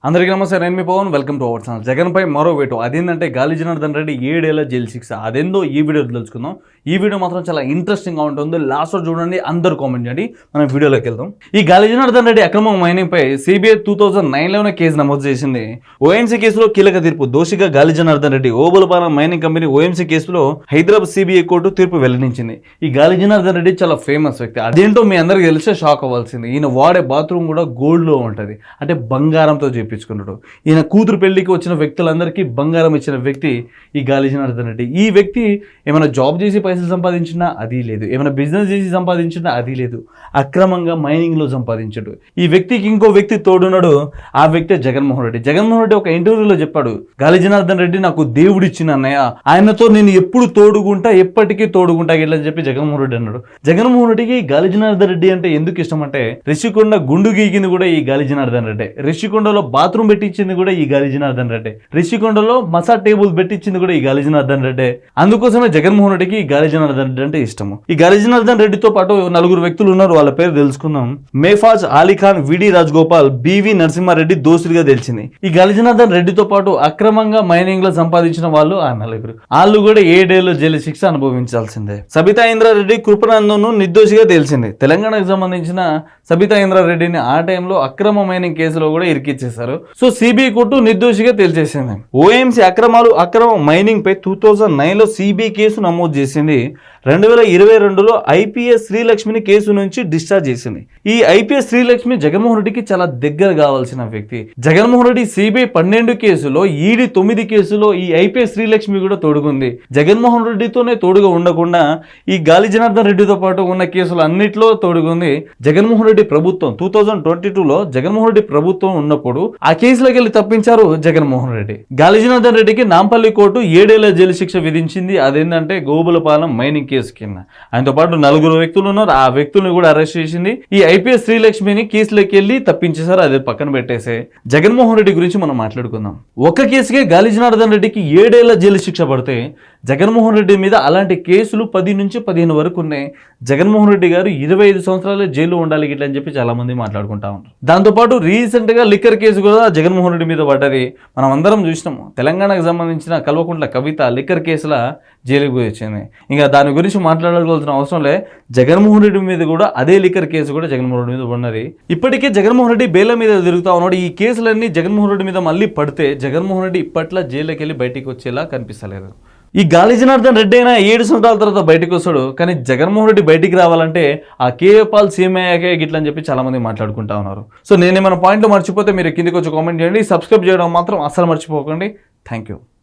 అందరికీ నమస్తే, నేను మీ Pawan. Welcome to our channel. జగన్పై మరో వేటు అదేంటంటే గాలి జనార్దన్ రెడ్డి 7 ఏళ్ల జైలు శిక్ష. అదేందో ఈ వీడియో తెలుసుకుందాం. ఈ వీడియో మాత్రం చాలా ఇంట్రెస్టింగ్గా ఉంటుంది. లాస్ట్ వరకు చూడండి, అందరూ కామెంట్ చేయండి. మనం వీడియోలోకి వెళ్దాం. ఈ గాలి జనార్దన్ రెడ్డి అక్రమ మైనింగ్పై సిబిఐ 2009లోనే కేసు నమోదు చేసింది. ఓఎంసీ కేసులో కీలక తీర్పు. దోషిగా Gali Janardhan Reddy Obulapalem mining company OMC కేసులో హైదరాబాద్ సిబిఐ కోర్టు తీర్పు వెల్లడించింది. ఈ గాలి జనార్దన్ రెడ్డి చాలా ఫేమస్ వ్యక్తి. అదేంటో మీ అందరికీ తెలిసే షాక్ అవ్వాల్సింది. ఈయన వాడే బాత్రూమ్ కూడా గోల్డ్లో ఉంటుంది, అంటే బంగారంతో చేపించుకున్నాడు. ఈయన కూతురు పెళ్లికి వచ్చిన వ్యక్తులందరికీ బంగారం ఇచ్చిన వ్యక్తి ఈ గాలి జనార్దన్ రెడ్డి. ఈ వ్యక్తి ఏమైనా జాబ్ చేసి పైసలు సంపాదించినా అది లేదు, ఏమైనా బిజినెస్ చేసి సంపాదించినా అది లేదు, అక్రమంగా మైనింగ్లో సంపాదించాడు. ఈ వ్యక్తికి ఇంకో వ్యక్తి తోడున్నాడు, ఆ వ్యక్తి జగన్మోహన్ రెడ్డి. జగన్మోహన్ రెడ్డి ఒక ఇంటర్వ్యూలో చెప్పాడు, గాలి జనార్దన్ రెడ్డి నాకు దేవుడిచ్చిన అన్నయ్య, ఆయనతో నేను ఎప్పుడు తోడుగుంటా, ఎప్పటికీ తోడుగుంటా ఇట్లా అని చెప్పి జగన్మోహన్ రెడ్డి అన్నాడు. జగన్మోహన్ రెడ్డికి గాలి జనార్దన్ రెడ్డి అంటే ఎందుకు ఇష్టం అంటే, రిషికొండ గుండు గీకింది కూడా ఈ గాలి జనార్దన్ రెడ్డి, రిషికొండలో బాత్రూమ్ పెట్టించింది కూడా ఈ గాలి జనార్దన్ రెడ్డి, రిషికొండలో మసా టేబుల్ పెట్టించింది కూడా ఈ గాలి జనార్దన్ రెడ్డి. అందుకోసమే జగన్మోహన్ రెడ్డికి ఈ గాలి జనార్దన్ రెడ్డి అంటే ఇష్టము. ఈ గాలి జనార్దన్ రెడ్డితో పాటు 4 వ్యక్తులు ఉన్నారు, వాళ్ళ పేరు తెలుసుకుందాం. మేఫాజ్ అలీఖాన్, విడి రాజగోపాల్, బివి నరసింహారెడ్డి దోషులుగా తెలిసింది. ఈ గాలి జనార్దన్ రెడ్డితో పాటు అక్రమంగా మైనింగ్ లో సంపాదించిన వాళ్ళు ఆ 4. వాళ్ళు కూడా 7 ఏళ్ల జైలు శిక్ష అనుభవించాల్సిందే. సబితా ఇంద్రారెడ్డి కృపనందన్ నిర్దోషిగా తెలిసింది. తెలంగాణకు సంబంధించిన సబితా ఇంద్రారెడ్డిని ఆ టైంలో అక్రమ మైనింగ్ కేసులో కూడా ఇరికిచ్చేశారు. సో సిబిఐ కోర్టు నిర్దోషిగా తేల్చేసింది. ఓఎంసీ అక్రమ మైనింగ్ పై 2009లో సిబిఐ కేసు నమోదు చేసింది. 2022లో ఐపీఎస్ శ్రీలక్ష్మిని కేసు నుంచి డిశ్చార్జ్ చేసింది. ఈ ఐపీఎస్ శ్రీలక్ష్మి జగన్మోహన్ రెడ్డికి చాలా దగ్గర కావాల్సిన వ్యక్తి. జగన్మోహన్ రెడ్డి సిబిఐ 12 కేసులో, ఈడీ 9 కేసులో ఈ ఐపీఎస్ శ్రీలక్ష్మి కూడా తోడుగుంది. జగన్మోహన్ రెడ్డితోనే తోడుగా ఉండకుండా ఈ గాలి జనార్దన్ రెడ్డితో పాటు ఉన్న కేసులు అన్నిట్లో తోడుగుంది. జగన్మోహన్ రెడ్డి ప్రభుత్వం 2022లో జగన్మోహన్ రెడ్డి ప్రభుత్వం ఉన్నప్పుడు ఆ కేసులోకి వెళ్ళి తప్పించారు జగన్మోహన్ రెడ్డి. గాలి జనార్దన్ రెడ్డికి నాంపల్లి కోర్టు 7 ఏళ్ల జైలు శిక్ష విధించింది. అదేంటంటే గోబులపాలెం మైనింగ్ కేసు కింద. ఆయనతో పాటు 4 వ్యక్తులు ఉన్నారు, ఆ వ్యక్తులను కూడా అరెస్ట్ చేసింది. ఈ ఐపీఎస్ శ్రీలక్ష్మిని కేసులోకి వెళ్ళి తప్పించేశారు, అదే పక్కన పెట్టేసే. జగన్మోహన్ రెడ్డి గురించి మనం మాట్లాడుకుందాం. ఒక కేసుకే గాలి జనార్దన్ రెడ్డికి 7 ఏళ్ల జైలు శిక్ష పడితే జగన్మోహన్ రెడ్డి మీద అలాంటి కేసులు 10 నుంచి 15 వరకు ఉన్నాయి. జగన్మోహన్ రెడ్డి గారు 25 సంవత్సరాలే జైల్లో ఉండాలి ఇట్లా అని చెప్పి చాలా మంది మాట్లాడుకుంటా ఉన్నారు. దాంతోపాటు రీసెంట్ గా లిక్కర్ కేసు కూడా జగన్మోహన్ రెడ్డి మీద పడ్డది. మనం అందరం చూసినాము. తెలంగాణకు సంబంధించిన కల్వకుంట్ల కవిత లిక్కర్ కేసుల జైలుకు పోయి వచ్చింది. ఇంకా దాని గురించి మాట్లాడాల్సిన అవసరం లే. జగన్మోహన్ రెడ్డి మీద కూడా అదే లిక్కర్ కేసు కూడా జగన్మోహన్ రెడ్డి మీద ఉన్నది. ఇప్పటికే జగన్మోహన్ రెడ్డి బెయిల్ మీద తిరుగుతా ఉన్నాడు. ఈ కేసులన్నీ జగన్మోహన్ రెడ్డి మీద మళ్ళీ పడితే జగన్మోహన్ రెడ్డి ఇప్పట్లో జైలుకి వెళ్ళి బయటికి వచ్చేలా కనిపిస్తలేదు. ఈ గాలి జనార్దన్ రెడ్డి అయినా 7 సంవత్సరాల తర్వాత బయటకు వస్తాడు, కానీ జగన్మోహన్ రెడ్డి బయటికి రావాలంటే ఆ కేఏ పాల్ సీఎం అయ్యాకే గిట్ల అని చెప్పి చాలా మంది మాట్లాడుకుంటా ఉన్నారు. సో నేనేమైనా పాయింట్లు మర్చిపోతే మీరు కిందికి వచ్చి కామెంట్ చేయండి. సబ్స్క్రైబ్ చేయడం మాత్రం అస్సలు మర్చిపోకండి. Thank you.